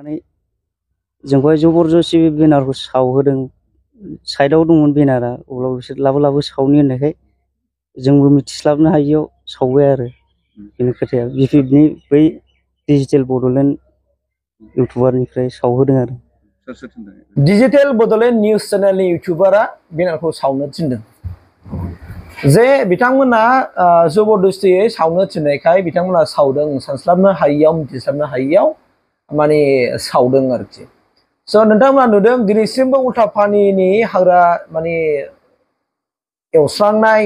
थांनानै जोंखौहाय जबरदस्ति बेनारखौ सावहोदों। साइडआव दंमोन बेनारा, अब्लाबो बिसोर लाबो सावनि होननायखाय जोंबो मिथिस्लाबनो हायियाव सावबाय आरो। बेनि खोथाया बिपिएफनि बै डिजिटेल बड'लेण्ड इउटुबारनिफ्राय सावहोदों आरो। डिजिटेल बड'लेण्ड निउज चेनेलनि इउटुबारा बेनारखौ सावनो थिनदों। जे बिथांमोना जबरदस्तियै सावनो थिननायखाय बिथांमोना सावदों, सानस्लाबनो हायियाव मिथिस्लाबनो हायियाव माने सावदों आरोखि। स' नोंथांमोना नुदों दिनैसिमबो उल्टापानिनि हाग्रा माने एवस्रांनाय,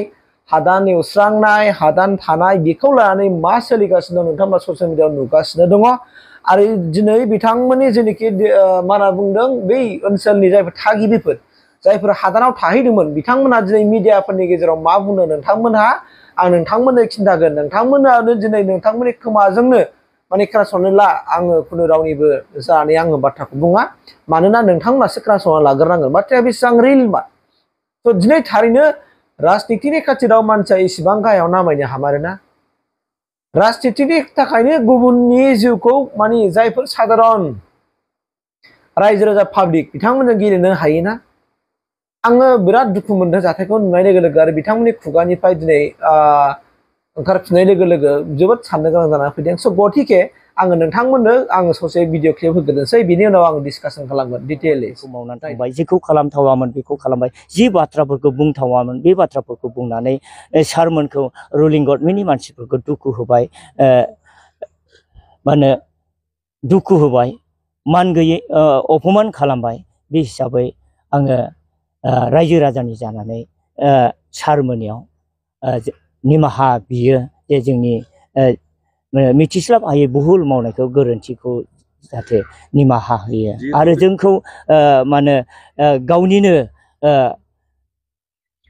हादान एवस्रांनाय, हादान थानाय बेखौ लानानै मा सोलिगासिनो दं नोंथांमोना ससियेल मिडियायाव नुगासिनो दङ। आरो दिनै बिथांमोननि जेनोखि मा होनना बुंदों बै ओनसोलनि जायफोर थागिबिफोर, जायफोर हादानाव थाहैदोंमोन, बिथांमोना दिनै मिडियाफोरनि गेजेराव मा बुंदों नोंथांमोनहा आं नोंथांमोननो खिन्थागोन। नोंथांमोनानो दिनै नोंथांमोननि खोमाजोंनो माने खोनासंनो ला। आङो खुनु रावनिबो जानानै आङो बाथ्राखौ बुङा, मानोना नोंथांमोनासो खोनासंना लाग्रोनांगोन बाथ्राया बेसेबां रिलमा। थ' दिनै थारैनो राजनितिनि खाथिराव मानसिया इसेबां गाहायाव नामायनो हामारोना। राजनितिनि थाखायनो गुबुननि जिउखौ माने जायफोर साधारन रायजो राजा पाब्लिक बिथांमोनजों गेलेनो हायोना। आङो बिराद दुखु मोनदों जाथायखौ नुनाय लोगो लोगो आरो बिथांमोननि खुगानिफ्राय दिनै ओंखारफिननाय लोगो लोगो जोबोद साननो गोनां जानानै फैदों। स' गथिके आङो नोंथांमोननो आङो ससे भिडिअ क्लिप होग्रोनोसै, बिनि उनाव आं डिसकासन खालामगोन डिटेइलै। मावनानै थांबाय, जेखौ खालामथावामोन बेखौ खालामबाय, जि बाथ्राफोरखौ बुंथावामोन बे बाथ्राफोरखौ बुंनानै सारमोनखौ रुलिं गभर्नमेन्टनि मानसिफोरखौ दुखु होबाय, मा होनो दुखु होबाय, मान गैयै अपमान खालामबाय। बे हिसाबै आङो रायजो राजानि जानानै सारमोननियाव निमाहा बियो जे जोंनि मिथिस्लाब हायै भुल मावनायखौ, गोरोन्थिखौ जाहाथे निमाहा होयो आरो जोंखौ मा होनो गावनिनो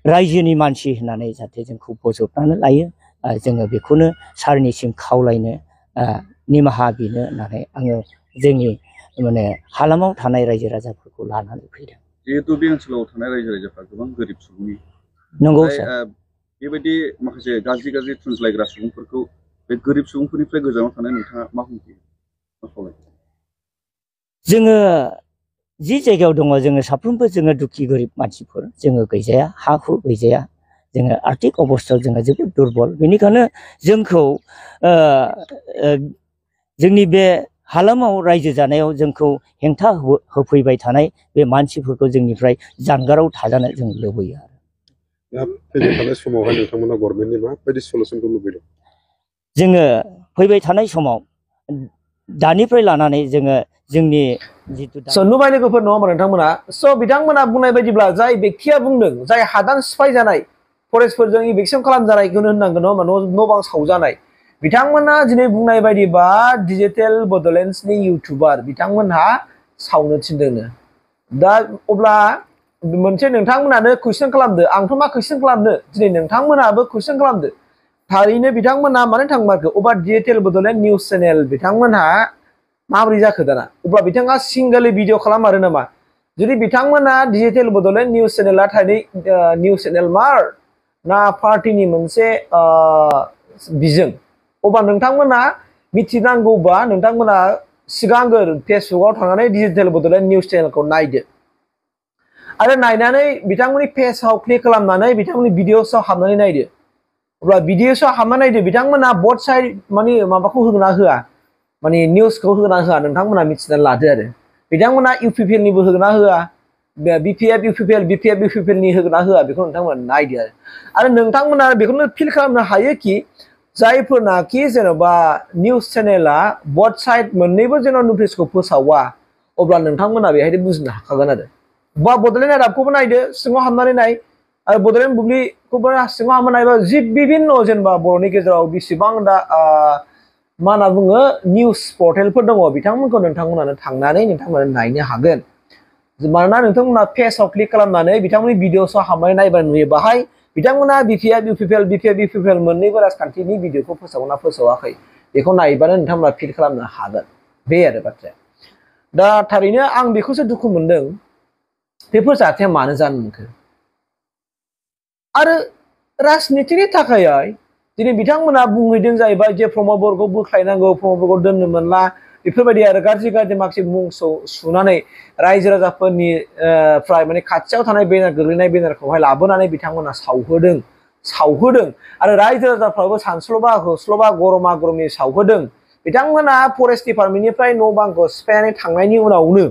रायजोनि मानसि होननानै जाहाथे जोंखौ बजबनानै लायो। जोङो बेखौनो सारनिसिम खावलायनो, निमाहा बिनो होननानै आङो जोंनि माने हालामाव थानाय रायजो राजाफोरखौ लानानै फैदों। जिहेतु बे ओनसोलाव थानाय रायजो राजाफ्रा गोबां गोरिब सुबुंनि, नंगौ सार। बेबायदि माखासे गाज्रि थुनज्लायग्रा सुबुंफोरखौ बे गोरिब सुबुंफोरनिफ्राय गोजानाव थानाय नोंथाङा मा बुंयो, मा खावलायो? जोङो जि जायगायाव दङ, जोङो साफ्रोमबो जोङो दुखि गोरिब मानसिफोर, जोङो गैजाया, हा हु गैजाया, जोङो आर्थिक अबस्थायाव जोङो जोबोद दुरबल। बेनिखायनो जोंखौ जोंनि बे हालामाव रायजो जानायाव जोंखौ हेंथा होफैबाय थानाय बे मानसिफोरखौ जोंनिफ्राय जानगाराव थाजानो जों लुबैयो आरो। दा फैबाय थानाय समावहाय नोंथांमोना गभर्नमेन्टनि माबायदि सलुसनखौ लुबैदों? जोङो फैबाय थानाय समाव दानिफ्राय लानानै जोङो जोंनि जिथु नुबाय लोगोफोर नङा होमबा नोंथांमोना। स' बिथांमोना बुंनाय बायदिब्ला जाय बेक्तिया बुंदों, जाय हादान सिफाय जानाय, फरेस्टफोरजों इभिक्सन खालामजानायखौनो होननांगोन नङा होमबा, न' बां सावजानाय, बिथांमोना दिनै बुंनाय बायदिबा डिजिटेल बड'लेण्डनि इउटुबार बिथांमोनहा सावनो थिनदोंनो। दा अब्ला मोनसे नोंथांमोनानो कुइसन खालामदो, आंथ' मा कुइसन खालामनो, दिनै नोंथांमोनाबो कुइसन खालामदो। थारैनो बिथांमोना मानो थांमारखो? अब्ला डिजिटेल बड'लेण्ड निउज चेनेल बिथांमोनहा माबोरै जाखो दाना? अब्ला बिथाङा सिंगोलै भिडिअ खालामारो नामा? जुदि बिथांमोना डिजिटेल बड'लेण्ड निउज चेनेला थारैनो निउज चेनेल मार ना पार्टिनि मोनसे बिजों, अब्ला नोंथांमोना मिथिनांगौबा नोंथांमोना सिगांग्रो फेसबुकआव थांनानै डिजिटेल बड'लेण्ड निउज चेनेलखौ नायदो आरो नायनानै बिथांमोननि पेजआव क्लिक खालामनानै बिथांमोननि भिडिअसआव हाबनानै नायदो। अब्ला भिडिअसआव हाबनानै नायदो बिथांमोना बथ साइड माने माबाखौ होना होआ, माने निउसखौ होना होआ, नोंथांमोना मिथिनानै लादो आरो। बिथांमोना इउपिपिएलनिबो होना होआ, बिपिएफ इउपिपिएलनि होना होआ, बेखौ नोंथांमोना नायदो आरो नोंथांमोना बेखौनो फिल खालामनो हायो कि जायफोरनाखि जेन'बा निउस चेनेला बथ साइड मोननैबो जेन' नटिसखौ फोसावा, अब्ला नोंथांमोना बेहायनो बुजिनो हाखागोन आरो। बा बड'लेण्ड रादाबखौबो नायदो, सिङाव हाबनानै नाय, आरो बड'लेण्ड बुब्लिखौबो सिङाव हाबनानै नायबा जि बिभिन्न जेनेबा बर'नि गेजेराव बेसेबां दा मा होनना बुङो निउस पर्टेलफोर दङ, बिथांमोनखौ नोंथांमोनानो थांनानै नोंथांमोना नायनो हागोन। मानोना नोंथांमोना पेजआव क्लिक खालामनानै बिथांमोननि भिडिअसआव हाबनानै नायबा नुयो, बाहाय बिथांमोना बिपिएफ इउपिपिएल मोननैबो राजखान्थिनि भिडिअखौ फोसावना फोसावाखै, बेखौ नायबानो नोंथांमोना फिल खालामनो हागोन। बे आरो बाथ्राया। दा थारैनो आं बेखौसो दुखु मोनदों, बेफोर जाथाया मानो जानो मोनखो? आरो राजनितिनि थाखाय दिनै बिथांमोना बुंहैदों जाहैबाय जे प्रमद बर'खौ बोख्लायनांगौ, प्रमद बर'खौ दोननो मोनला, बेफोरबायदि आरो गाज्रि गाज्रि माखासे मुं सुनानै रायजो राजाफोरनि फ्राय माने खाथियाव थानाय बेनार गोग्लैनाय बेनारखौहाय लाबोनानै बिथांमोना सावहोदों आरो रायजो राजाफ्राबो सानस्ल'बा होस्ल'बा गरमा गरमनि सावहोदों। बिथांमोना फरेस्ट डिपार्टमेन्टनिफ्राय न' बांखौ सिफायनानै थांनायनि उनावनो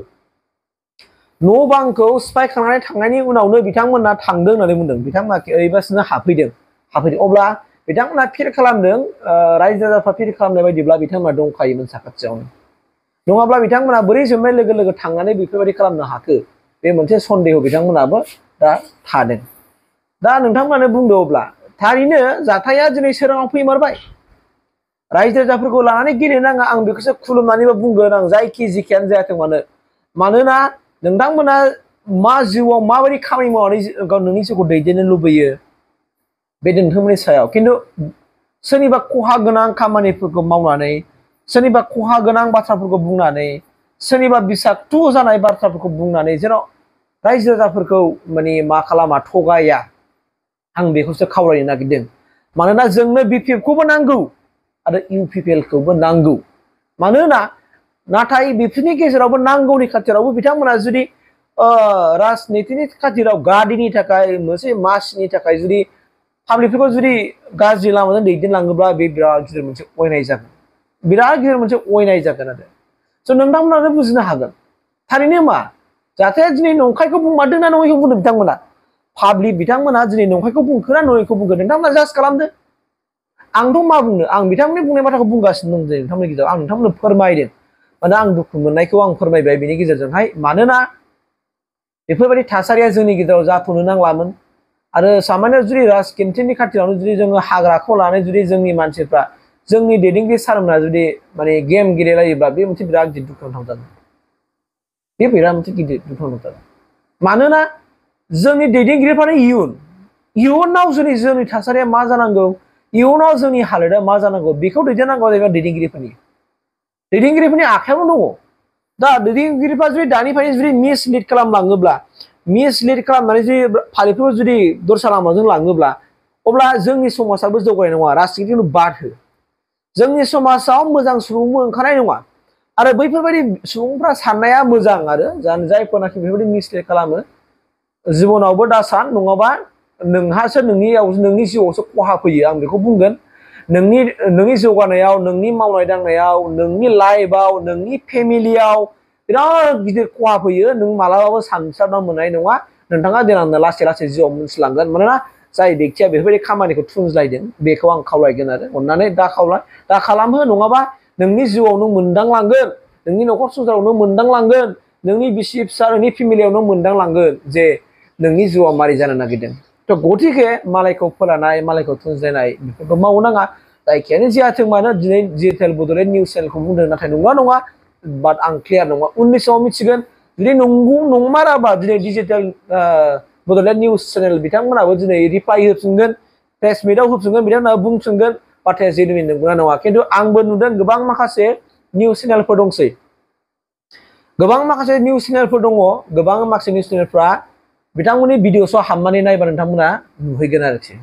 न' बांखौ सिफायखांनानै थांनायनि उनावनो बिथांमोना थांदों होननानै बुंदों। बिथांमोना ओरैबासिनो हाबफैदों अब्ला बिथांमोना फिल खालामदों रायजो राजाफ्रा फिल खालामनाय बायदिब्ला बिथांमोना दंखायोमोन साखाथियावनो। नङाब्ला बिथांमोना बोरै जोबनाय लोगो लोगो थांनानै बेफोरबायदि खालामनो हाखो बे मोनसे सन्देह बिथांमोनाबो दा थादों। दा नोंथांमोनानो बुंदो अब्ला थारैनो जाथाया दिनै सोराङाव फैमारबाय। रायजो राजाफोरखौ लानानै गेलेनो नाङा आं बेखौसो खुलुमनानैबो बुंगोन आं जायखि जिखियानो जायाथों मानो। मानोना नोंथांमोना मा जिउआव माबायदि खामानि मावनानै नोंनि जिउखौ दैदेननो लुबैयो बे नोंथांमोननि सायाव। खिन्थु सोरनिबा खहा गोनां खामानिफोरखौ मावनानै सोरनिबा खहा गोनां बाथ्राफोरखौ बुंनानै सोरनिबा बिसाक्तु जानाय बाथ्राफोरखौ बुंनानै जेन' रायजो राजाफोरखौ माने मा खालामा थगाया आं बेखौसो खावलायनो नागिरदों। मानोना जोंनो BPF-खौबो नांगौ आरो UPPL-खौबो नांगौ। मानोना नाथाय बेफोरनि गेजेरावबो नांगौनि खाथिरावबो बिथांमोना जुदि राजनितिनि खाथिराव गादिनि थाखाय मोनसे मासिनि थाखाय जुदि पाब्लिकफोरखौ जुदि गाज्रि लामाजों दैदेनलाङोब्ला बे बिराद गिदिर मोनसे अयनाय जागोन। बिराद गिदिर मोनसे अयनाय जागोन आरो नोंथांमोनानो बुजिनो हागोन थारैनो मा जाथाया दिनै नंखायखौ बुंमारदों ना नङैखौ बुंदों बिथांमोना। पाब्लिक बिथांमोना दिनै नंखायखौ बुंखो ना नङैखौ बुंखो नोंथांमोना जाज खालामदो। आंथ' मा बुंनो आं बिथांमोननि बुंनाय बाथ्राखौ बुंगासिनो दं दिनै नोंथांमोननि गेजेराव आं नोंथांमोननो फोरमायदों। माने आं दुखु मोननायखौ आं फोरमायबाय बेनि गेजेरजोंहाय। मानोना बेफोरबायदि थासारिया जोंनि गेजेराव जाथ'नो नांलामोन। आरो सामान्य जुदि राजखान्थिनि खाथियावनो जुदि जोङो हाग्राखौ लानानै जुदि जोंनि मानसिफ्रा जोंनि दैदेनगिरि सारमोना जुदि माने गेम गेलेलायोब्ला बे मोनसे बिराद गिदिर दुखुनांथाव जागोन। बे बिराद मोनसे गिदिर दुखुनांथाव जागोन। मानोना जोंनि दैदेनगिरिफ्रानो इयुनाव जोंनि थासारिया मा जानांगौ इयुनाव जोंनि हालोदा मा जानांगौ बेखौ दैदेननांगौ जाहैबाय दैदेनगिरिफोरनि आखायावनो दङ। दा दैदेनगिरिफ्रा जुदि दानिफ्रायनो जुदि मिसलिड खालामलाङोब्ला मिसलिड खालामनानै जुदि फालिफोरखौ जुदि दस्रा लामाजों लाङोब्ला अब्ला जोंनि समाजाबो जौगानाय नङा। राजनितिखौ बाद हो। जोंनि समाजाव मोजां सुबुंबो ओंखारनाय नङा। आरो बैफोरबायदि सुबुंफ्रा साननाया मोजां आरो जायफोरनाखि बेफोरबायदि मिसलिड खालामो जिबनावबो दा सान नङाबा नोंहासो नोंनि जिउआवसो खहा फैयो आं बेखौ बुंगोन। नोंनि जौगानायाव नोंनि मावनाय दांनायाव नोंनि लाइफआव नोंनि फेमिलियाव बिराद गिदिर खहा फैयो। नों मालाबाबो सानस्लाबना मोननाय नङा। नोंथाङा देनांनो लासै लासै जिउआव मोनथिलांगोन। मानोना जाय बेक्तिया बेफोरबायदि खामानिखौ थुनज्लायदों बेखौ आं खावलायगोन आरो अननानै दा खालामहो। नङाबा नोंनि जिउआव नों मोनदांलांगोन नोंनि न'खर संसाराव नों मोनदांलांगोन नोंनि बिसि फिसा नोंनि फेमिलियाव नों मोनदांलांगोन जे नोंनि जिउआव मारै जानो नागिरदों। थ' गतिके मालायखौ फोलानाय मालायखौ थुनज्लायनाय बेफोरखौ मावनो नाङा। जायखियानो जायाथों मानो दिनै डिजिटेल बड'लेण्ड निउस चेनेलखौ बुंदों नाथाय नङा बाट आं क्लियार नङा उननि समाव मिथिगोन। जुदि नंमाराबा दिनै डिजिटेल बड'लेण्ड निउस चेनेल बिथांमोनाबो दिनै रिप्लाइ होफिनगोन प्रेस मिटआव होफिनगोन बिथांमोना बुंफिनगोन बाथ्राया जेनुइन नंगौना नङा। खिन्थु आंबो नुदों गोबां माखासे निउस चेनेलफोर दंसै। गोबां माखासे निउस चेनेलफोर दङ। गोबां माखासे निउस चेनेलफ्रा बिथांमोननि भिडिअसआव हाबनानै नायबा नोंथांमोना नुहैगोन आरोखि।